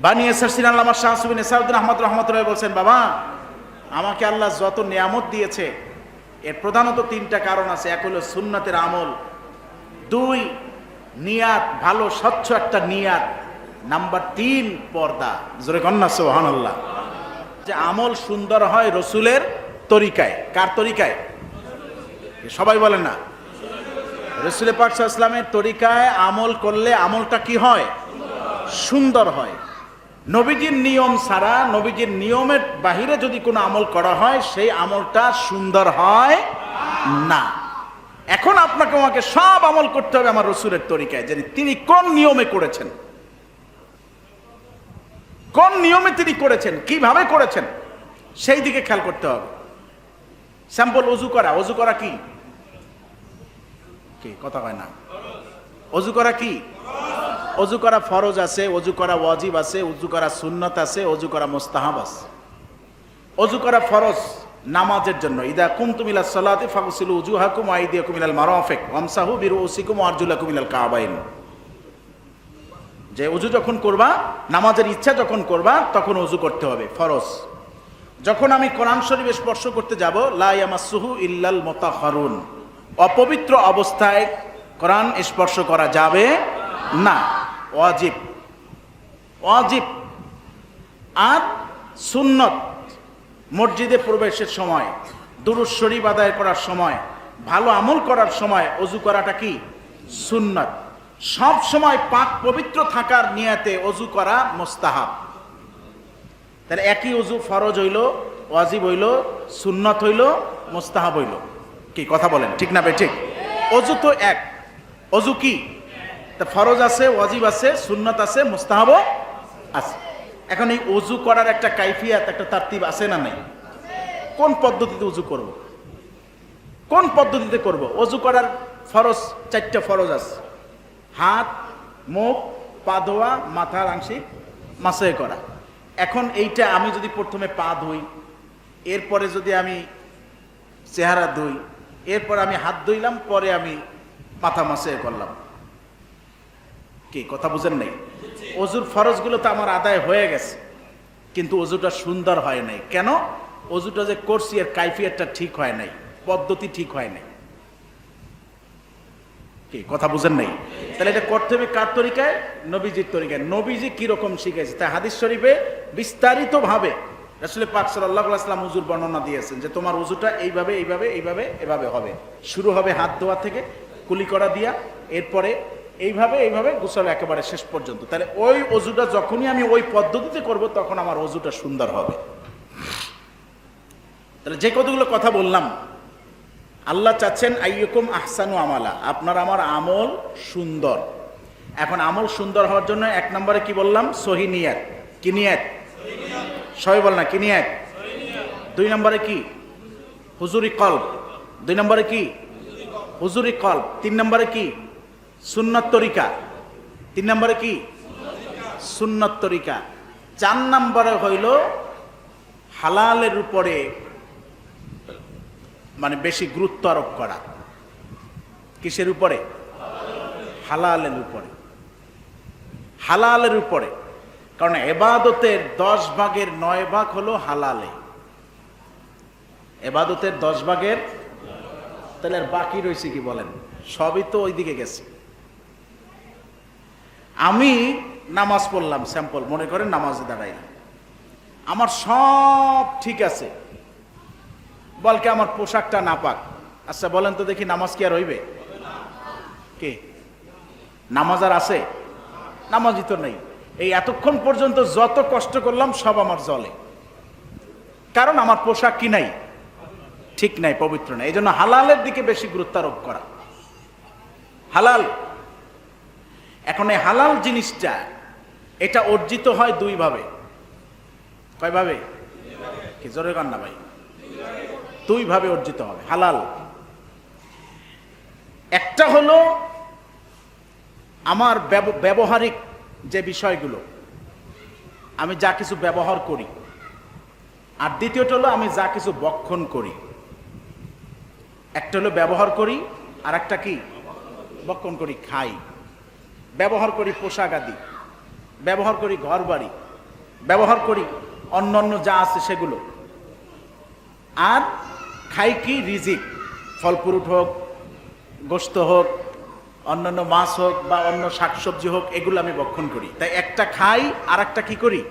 বানি এসারসিন আল্লামা শাহ সুবিন এসারউদ্দিন আহমদ রহমতুল্লাহ বলছেন, বাবা আমাকে আল্লাহ যত নিয়ামত দিয়েছে এর প্রধানত তিনটা কারণ আছে। এক হলো সুন্নাতের আমল, দুই নিয়াত, ভালো স্বচ্ছ একটা নিয়াত, নাম্বার তিন পর্দা। জোরে কন্যা সুবহানাল্লাহ। যে আমল সুন্দর হয় রসুলের তরিকায়। কার তরিকায়? সবাই বলেন না। রসুল পাক সাল্লাল্লাহু আলাইহি ওয়াসাল্লামের তরিকায় আমল করলে আমলটা কি হয়? সুন্দর হয়। নবীজির নিয়ম ছাড়া, নবীজির নিয়মের বাহিরে যদি কোনো আমল করা হয় সেই আমলটা সুন্দর হয় না। এখন আপনাকে আমাকে সব আমল করতে হবে আমার রসুলের তরিকায়, যে তিনি কোন নিয়মে করেছেন, কোন নিয়মে তিনি করেছেন, কিভাবে করেছেন, সেই দিকে খেয়াল করতে হবে। স্যাম্পল অজু করা। অজু করা কি? কি কথা হয় না? অজু করা কি? অজু করা ফরজ আছে, অজু করা ওয়াজিব আছে, অজু করা সুন্নাত আছে, অজু করা মুস্তাহাব আছে। অজু করা ফরজ নামাজের জন্য। ইদা কুমতুম ইলাস সালাতি ফাগসিলু উজুহাকুম ওয়া আইদিয়াকুম ইলাল মারাফিক ওয়ামসাহু বিরুউসিকুম ওয়া আরজুলাকুম ইলাল কাবাইন। যে অজু যখন করবা, নামাজের ইচ্ছা যখন করবা, তখন অজু করতে হবে, ফরজ। যখন আমি কোরআন শরীফ স্পর্শ করতে যাব, লা ইয়ামাসসুহু ইল্লাল মুতাহহারুন, অপবিত্র অবস্থায় কোরআন স্পর্শ করা যাবে না, ওয়াজিব। ওয়াজিব। আর সুন্নত, মসজিদে প্রবেশের সময়, দুরূদ শরীফ আদায় করার সময়, ভালো আমল করার সময় অজু করাটা কি? সুন্নত। সব সময় পাক পবিত্র থাকার নিয়তে অজু করা মুস্তাহাব। তাহলে একই অজু ফরজ হইল, ওয়াজিব হইল, সুন্নত হইল, মুস্তাহাব হইল। কি কথা বলেন? ঠিক না বে ঠিক? অজু তো এক। অজু কি? তা ফরজ আছে, ওয়াজিব আছে, সুন্নত আছে, মুস্তাহাবও আছে। এখন এই অজু করার একটা কাইফিয়াত, একটা তারতিব আছে না নাই? কোন পদ্ধতিতে অজু করব, কোন পদ্ধতিতে করব? অজু করার ফরজ, চারটা ফরজ আছে। হাত, মুখ, পা ধোয়া, মাথার আংশিক মাসায় করা। এখন এইটা আমি যদি প্রথমে পা ধুই, এরপরে যদি আমি চেহারা ধুই, এরপর আমি হাত ধুইলাম, পরে আমি মাথা মাসায় করলাম, কি কথা বুঝেন নাই? অজুর ফরজগুলো তো আমার আদায় হয়ে গেছে, কিন্তু অজুটা সুন্দর হয় নাই। কেন? অজুটা যে করছি এর কাইফিয়াতটা ঠিক হয় নাই, পদ্ধতি ঠিক হয় নাই। কি কথা বুঝেন নাই? তাহলে এটা করতে হবে কার তরিকায়? নবীজির তরিকায়। নবীজি কিরকম শিখেছে তাই হাদিস শরীফে বিস্তারিত ভাবে রাসূল পাক সাল্লাল্লাহু আলাইহি ওয়াসাল্লাম উজুর বর্ণনা দিয়েছেন, যে তোমার উজুটা এইভাবে এইভাবে এইভাবে এভাবে হবে। শুরু হবে হাত ধোয়া থেকে, কুলি করা দিয়া, এরপরে এইভাবে এইভাবে গোসল একেবারে শেষ পর্যন্ত। তাহলে ওই অজুটা যখনই আমি ওই পদ্ধতিতে করব, তখন আমার অজুটা সুন্দর হবে। তাহলে যে কতগুলো কথা বললাম, আল্লাহ চাচ্ছেন আইয়ুকুম আহসানু আমালা, আপনার আমার আমল সুন্দর। এখন আমল সুন্দর হওয়ার জন্য এক নম্বরে কি বললাম? সহি নিয়াত। কি নিয়াত? সবাই বল না, কি নিয়াত? দুই নম্বরে কি? হুজুরি কলব। দুই নম্বরে কি? হুজুরি কলব। তিন নম্বরে কি? সুন্নত তরিকা। তিন নম্বরে কি? সুন্নত তরিকা। চার নম্বরে হইল হালালের উপরে মানে বেশি গুরুত্ব আরোপ করা। কিসের উপরে? হালালের উপরে। হালালের উপরে। কারণ ইবাদতের 10 ভাগের 9 ভাগ হলো হালালে। ইবাদতের 10 ভাগের, তাহলে আর বাকি রয়েছে কি বলেন? সবই তো ওইদিকে গেছে। আমি নামাজ পড়লাম, স্যাম্পল মনে করেন নামাজে দাঁড়াইলাম, আমার সব ঠিক আছে, বলকে আমার পোশাকটা নাপাক। আচ্ছা বলেন তো দেখি, নামাজ কি আর হইবে? কি নামাজ আর আছে? নামাজই তো নেই। এই এতক্ষণ পর্যন্ত যত কষ্ট করলাম সব আমার জলে, কারণ আমার পোশাক কি নাই? ঠিক নাই, পবিত্র নাই। এই জন্য হালালের দিকে বেশি গুরুত্ব আরোপ করা। হালাল। এখন এই হালাল জিনিসটা, এটা অর্জিত হয় দুই ভাবে। কয়ভাবে? কি জোরে কর না ভাই? দুই ভাবে অর্জিত হবে হালাল। একটা হলো আমার ব্যবহারিক যে বিষয়গুলো, আমি যা কিছু ব্যবহার করি, আর দ্বিতীয়টা হলো আমি যা কিছু ভক্ষণ করি। একটা হলো ব্যবহার করি, আর একটা কি? ভক্ষণ করি, খাই। ব্যবহার করি পোশাক আদি, ব্যবহার করি ঘর বাড়ি, ব্যবহার করি অন্যান্য যা আছে সেগুলো। আর খাই কি রিজিক, ফল ফ্রুট হোক, গোশত হোক, অন্যান্য মাছ হোক বা অন্য শাকসবজি হোক, এগুলো আমি ভক্ষণ করি। তাই একটা খাই আর একটা কি করি?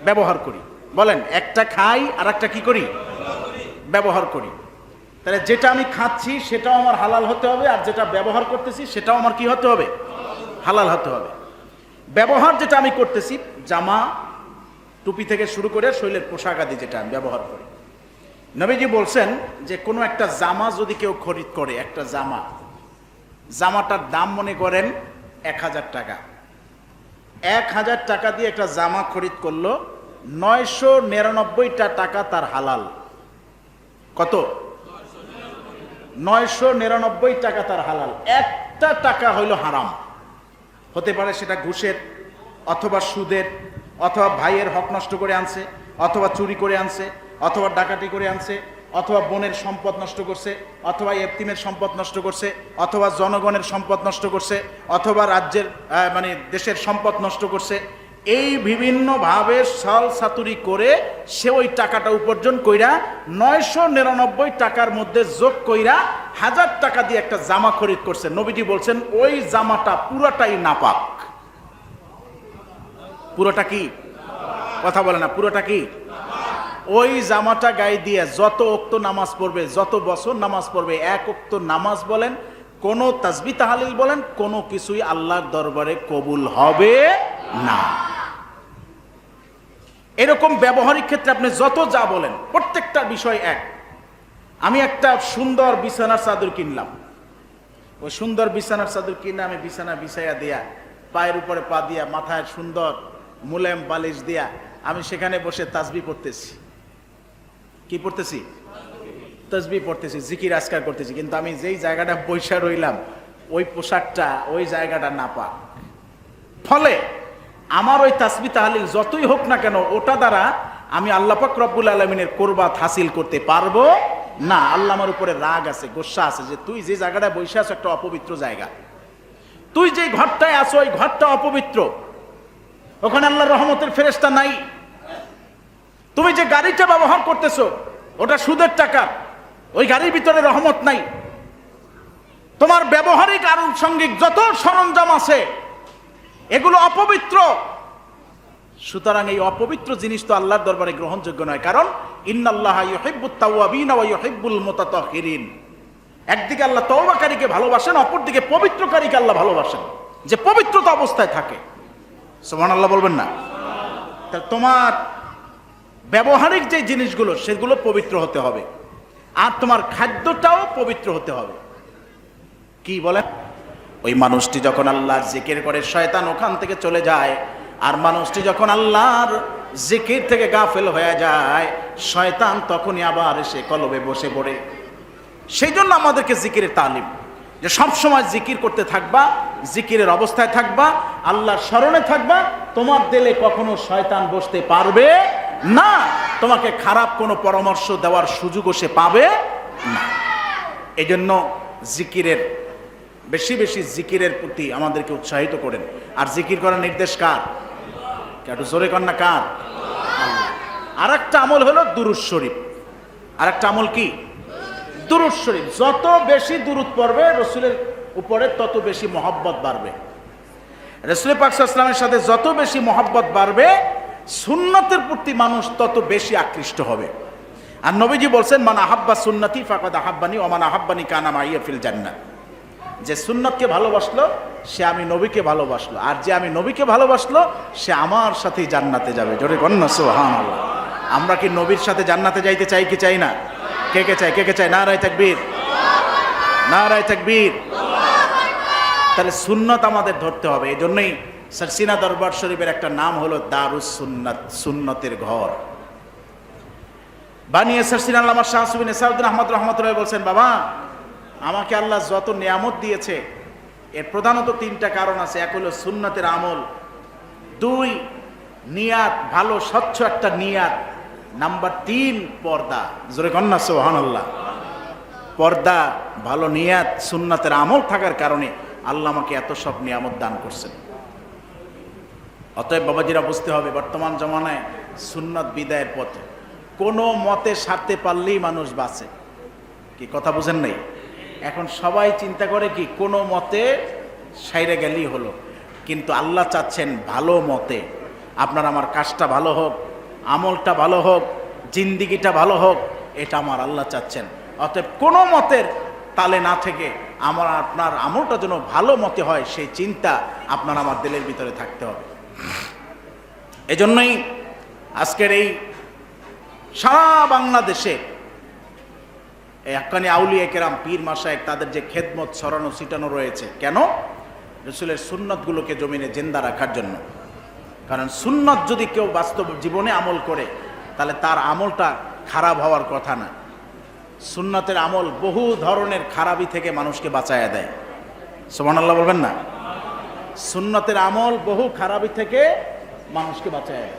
ব্যবহার করি। বলেন, একটা খাই আর একটা কি করি? ব্যবহার করি। তাহলে যেটা আমি খাচ্ছি সেটাও আমার হালাল হতে হবে, আর যেটা ব্যবহার করতেছি সেটাও আমার কি হতে হবে? হালাল হতে হবে। ব্যবহার যেটা আমি করতেছি, জামা টুপি থেকে শুরু করে শরীরের পোশাক আদি যেটা আমি ব্যবহার করি, নবীজি বলছেন যে কোনো একটা জামা যদি কেউ খরিদ করে, একটা জামাটার দাম মনে করেন 1000 টাকা, 1000 টাকা দিয়ে একটা জামা খরিদ করলো, 999টা টাকা তার হালাল। কত? 999 টাকা তার হালাল। একটা টাকা হইল হারাম। হতে পারে সেটা ঘুষের, অথবা সুদের, অথবা ভাইয়ের হক নষ্ট করে আনছে, অথবা চুরি করে আনছে, অথবা ডাকাতি করে আনছে, অথবা বোনের সম্পদ নষ্ট করছে, অথবা এতিমের সম্পদ নষ্ট করছে, অথবা জনগণের সম্পদ নষ্ট করছে, অথবা রাজ্যের মানে দেশের সম্পদ নষ্ট করছে। এই বিভিন্নভাবে ছল ছাতুরি করে সে ওই টাকাটা উপার্জন কইরা 999 টাকার মধ্যে যোগ কইরা 1000 টাকা দিয়ে একটা জামা খরিদ করছে। নবীজি বলছেন ওই জামাটা পুরোটাই নাপাক। পুরোটা কি? কথা বলে না, পুরোটা কি? ওই জামাটা গায়ে দিয়ে যত ওক্ত নামাজ পড়বে, যত বছর নামাজ পড়বে, এক ওক্ত নামাজ বলেন, কোন তাসবিহ তাহলিল বলেন, কোনো কিছুই আল্লাহর দরবারে কবুল হবে না। এরকম ব্যবহারিক ক্ষেত্রে আপনি যত যা বলেন, প্রত্যেকটা বিষয় এক। আমি একটা সুন্দর বিছানার চাদর কিনলাম, ওই সুন্দর বিছানার চাদর কিনে আমি বিছানা বিছাইয়া দিয়া, পায়ের উপরে পা দিয়া, মাথায় সুন্দর মুলায়ম বালিশ দিয়া আমি সেখানে বসে তাসবিহ পড়তেছি। কি পড়তেছি? তাসবিহ পড়তেছি, জিকির আজকার করতেছি। কিন্তু আমি যেই জায়গাটা বৈশা রইলাম, ওই পোশাকটা, ওই জায়গাটা নাপাক। ফলে আমার ওই তাসবিহ তাহলিল যতই হোক না কেন, ওটা দ্বারা আমি আল্লাহ পাক রব্বুল আলামিনের কুরবাত হাসিল করতে পারবো না। আল্লাহ আমার উপরে রাগ আছে, গোসা আছে যে তুই যে জায়গাটায় বসে আছো একটা অপবিত্র জায়গা, তুই যে ঘরটায় আছো ওই ঘরটা অপবিত্র, ওখানে আল্লাহর রহমতের ফেরেশতা নাই। তুমি যে গাড়িটা ব্যবহার করতেছো ওটা সুদের টাকা, ওই গাড়ির ভিতরে রহমত নাই। তোমার ব্যবহারিক আনুষঙ্গিক যত সরঞ্জাম আছে এগুলো অপবিত্র। সুতরাং এই অপবিত্র জিনিস তো আল্লাহর দরবারে গ্রহণযোগ্য নয়। কারণ ইন্নাল্লাহা ইউহিব্বুত তাওয়াবিনা ওয়া ইউহিব্বুল মুতাতাহহিরিন। একদিকে আল্লাহ তওবাকারীকে ভালোবাসেন, অপরদিকে পবিত্রকারীকে আল্লাহ ভালোবাসেন, যে পবিত্রতা অবস্থায় থাকে। সুবহানাল্লাহ বলবেন না? তাহলে তোমার ব্যবহারিক যে জিনিসগুলো সেগুলো পবিত্র হতে হবে, আর তোমার খাদ্যটাও পবিত্র হতে হবে। কি বলেন? ওই মানুষটি যখন আল্লাহর জিকির করে শয়তান ওখান থেকে চলে যায়, আর মানুষটি যখন আল্লাহর জিকির থেকে গাফেল হয়ে যায়, শয়তান তখনই আবার এসে কলবে বসে পড়ে। সেই জন্য আমাদেরকে জিকিরের তালিম, যে সবসময় জিকির করতে থাকবা, জিকিরের অবস্থায় থাকবা, আল্লাহর স্মরণে থাকবা। তোমার দিলে কখনো শয়তান বসতে পারবে না, তোমাকে খারাপ কোনো পরামর্শ দেওয়ার সুযোগও সে পাবে না। এই জন্য জিকিরের বেশি বেশি জিকিরের প্রতি আমাদেরকে উৎসাহিত করেন। আর জিকির করার নির্দেশ কার? একটু জোরে কর না, কার? আল্লাহ। আর একটা আমল হলো দুরূদ শরীফ। আর একটা আমল কি? দুরূদ শরীফ। যত বেশি দুরূদ পড়বে রাসূলের উপরে তত বেশি মহব্বত বাড়বে। রাসূল পাক সাল্লাল্লাহু আলাইহি ওয়াসাল্লামের সাথে যত বেশি মহব্বত বাড়বে, সুন্নতের প্রতি মানুষ তত বেশি আকৃষ্ট হবে। আর নবীজি বলছেন, মান আহাব্বা সুন্নতি ফাকাদ আহাব্বানি ওয়া মান আহাব্বানি কানা মাইয়া ফিল জান্নাহ। যে সুন্নতকে ভালোবাসলো সে আমি নবীকে ভালোবাসলো, আর যে আমি নবীকে ভালোবাসলো সে আমার সাথেই জান্নাতে যাবে। জোরে বলেন না সুবহানাল্লাহ। আমরা কি নবীর সাথে জান্নাতে যাইতে চাই কি চাই না? কে কে চাই? কে কে চাই? নারায়ে তাকবীর, নারায়ে তাকবীর। তাহলে সুন্নত আমাদের ধরতে হবে। এই জন্যই সারসিনা দরবার শরীফের একটা নাম হলো দারুস সুন্নাত, সুন্নতের ঘর। বানিয়ে সারসিনা আল্লামা শাহ সুবি নেসাউদ্দিন আহমদ রহমতুল্লাহ বলছেন, বাবা আমাকে আল্লাহ যত নিয়ামত দিয়েছে এর প্রধানত 3টা কারণ আছে। এক হলো সুন্নতের আমল, 2 নিয়াত, ভালো স্বচ্ছ একটা নিয়াত, নাম্বার 3 পর্দা। জোরে কন্যা সুবহানাল্লাহ। পর্দা, ভালো নিয়াত, সুন্নতের আমল থাকার কারণে আল্লাহ আমাকে এত সব নিয়ামত দান করছেন। অতএব বাবাজিরা বুঝতে হবে বর্তমান জমানায় সুন্নত বিদায়ের পথে কোনো মতে সারতে পারলেই মানুষ বাঁচে। কি কথা বুঝেন নাই? এখন সবাই চিন্তা করে কি কোনো মতে সাইরে গেলেই হলো, কিন্তু আল্লাহ চাচ্ছেন ভালো মতে আপনার আমার কাজটা ভালো হোক, আমলটা ভালো হোক, জিন্দিগিটা ভালো হোক, এটা আমার আল্লাহ চাচ্ছেন। অতএব কোনো মতের তালে না থেকে আমার আপনার আমলটা যেন ভালো মতে হয় সেই চিন্তা আপনার আমার দিলের ভিতরে থাকতে হবে। এজন্যই আজকের এই সারা বাংলাদেশে এই হাক্কানি আউলিয়া কেরাম পীর মাশায়েখ তাদের যে খেদমত ছড়ানো ছিটানো রয়েছে, কেন? রসুলের সুন্নতগুলোকে জমিনে জিন্দা রাখার জন্য। কারণ সুন্নত যদি কেউ বাস্তব জীবনে আমল করে তাহলে তার আমলটা খারাপ হওয়ার কথা না। সুন্নতের আমল বহু ধরনের খারাপি থেকে মানুষকে বাঁচায়া দেয়। সুবহানাল্লাহ বলবেন না? সুন্নতের আমল বহু খারাপি থেকে মানুষকে বাঁচায় দেয়।